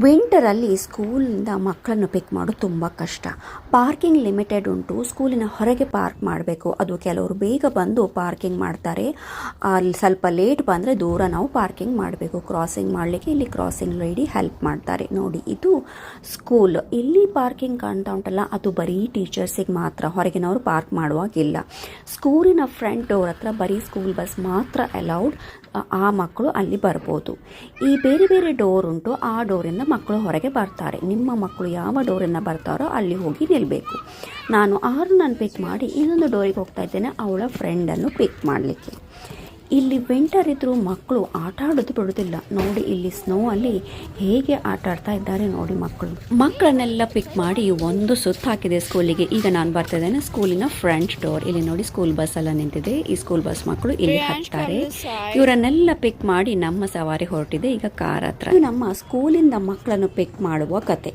ವಿಂಟರಲ್ಲಿ ಸ್ಕೂಲಿಂದ ಮಕ್ಕಳನ್ನು ಪಿಕ್ ಮಾಡೋದು ತುಂಬ ಕಷ್ಟ. ಪಾರ್ಕಿಂಗ್ ಲಿಮಿಟೆಡ್ ಉಂಟು. ಸ್ಕೂಲಿನ ಹೊರಗೆ ಪಾರ್ಕ್ ಮಾಡಬೇಕು. ಅದು ಕೆಲವರು ಬೇಗ ಬಂದು ಪಾರ್ಕಿಂಗ್ ಮಾಡ್ತಾರೆ. ಅಲ್ಲಿ ಸ್ವಲ್ಪ ಲೇಟ್ ಬಂದರೆ ದೂರ ನಾವು ಪಾರ್ಕಿಂಗ್ ಮಾಡಬೇಕು. ಕ್ರಾಸಿಂಗ್ ಮಾಡಲಿಕ್ಕೆ ಇಲ್ಲಿ ಕ್ರಾಸಿಂಗ್ ಲೇಡಿ ಹೆಲ್ಪ್ ಮಾಡ್ತಾರೆ. ನೋಡಿ, ಇದು ಸ್ಕೂಲ್. ಇಲ್ಲಿ ಪಾರ್ಕಿಂಗ್ ಕಾಣ್ತಾ ಉಂಟಲ್ಲ, ಅದು ಬರೀ ಟೀಚರ್ಸಿಗೆ ಮಾತ್ರ, ಹೊರಗಿನವರು ಪಾರ್ಕ್ ಮಾಡುವಾಗಿಲ್ಲ. ಸ್ಕೂಲಿನ ಫ್ರಂಟ್ ಡೋರ್ ಹತ್ರ ಬರೀ ಸ್ಕೂಲ್ ಬಸ್ ಮಾತ್ರ ಅಲೌಡ್. ಆ ಮಕ್ಕಳು ಅಲ್ಲಿ ಬರ್ಬೋದು. ಈ ಬೇರೆ ಬೇರೆ ಡೋರ್ ಉಂಟು, ಆ ಡೋರಿಂದ ಮಕ್ಕಳು ಹೊರಗೆ ಬರ್ತಾರೆ. ನಿಮ್ಮ ಮಕ್ಕಳು ಯಾವ ಡೋರಿಂದ ಬರ್ತಾರೋ ಅಲ್ಲಿ ಹೋಗಿ ನಿಲ್ಲಬೇಕು. ನಾನು ಆರನ್ನು ಪಿಕ್ ಮಾಡಿ ಇನ್ನೊಂದು ಡೋರಿಗೆ ಹೋಗ್ತಾ ಇದ್ದೇನೆ, ಅವಳ ಫ್ರೆಂಡನ್ನು ಪಿಕ್ ಮಾಡಲಿಕ್ಕೆ. ಇಲ್ಲಿ ವಿಂಟರ್ ಇದ್ದರೂ ಮಕ್ಕಳು ಆಟ ಆಡೋದು ಬಿಡೋದಿಲ್ಲ. ನೋಡಿ, ಇಲ್ಲಿ ಸ್ನೋ ಅಲ್ಲಿ ಹೇಗೆ ಆಟ ಆಡ್ತಾ ಇದ್ದಾರೆ ನೋಡಿ ಮಕ್ಕಳು. ಮಕ್ಕಳನ್ನೆಲ್ಲ ಪಿಕ್ ಮಾಡಿ ಒಂದು ಸುತ್ತ ಹಾಕಿದೆ ಸ್ಕೂಲಿಗೆ. ಈಗ ನಾನು ಬರ್ತಾ ಇದ್ದೇನೆ ಸ್ಕೂಲಿನ ಫ್ರಂಟ್ ಡೋರ್. ಇಲ್ಲಿ ನೋಡಿ, ಸ್ಕೂಲ್ ಬಸ್ ಎಲ್ಲ ನಿಂತಿದೆ. ಈ ಸ್ಕೂಲ್ ಬಸ್ ಮಕ್ಕಳು ಇಲ್ಲಿ ಹತ್ತಾರೆ. ಇವರನ್ನೆಲ್ಲ ಪಿಕ್ ಮಾಡಿ ನಮ್ಮ ಸವಾರಿ ಹೊರಟಿದೆ ಈಗ ಕಾರ್ ಹತ್ರ. ನಮ್ಮ ಸ್ಕೂಲಿಂದ ಮಕ್ಕಳನ್ನು ಪಿಕ್ ಮಾಡುವ ಕತೆ.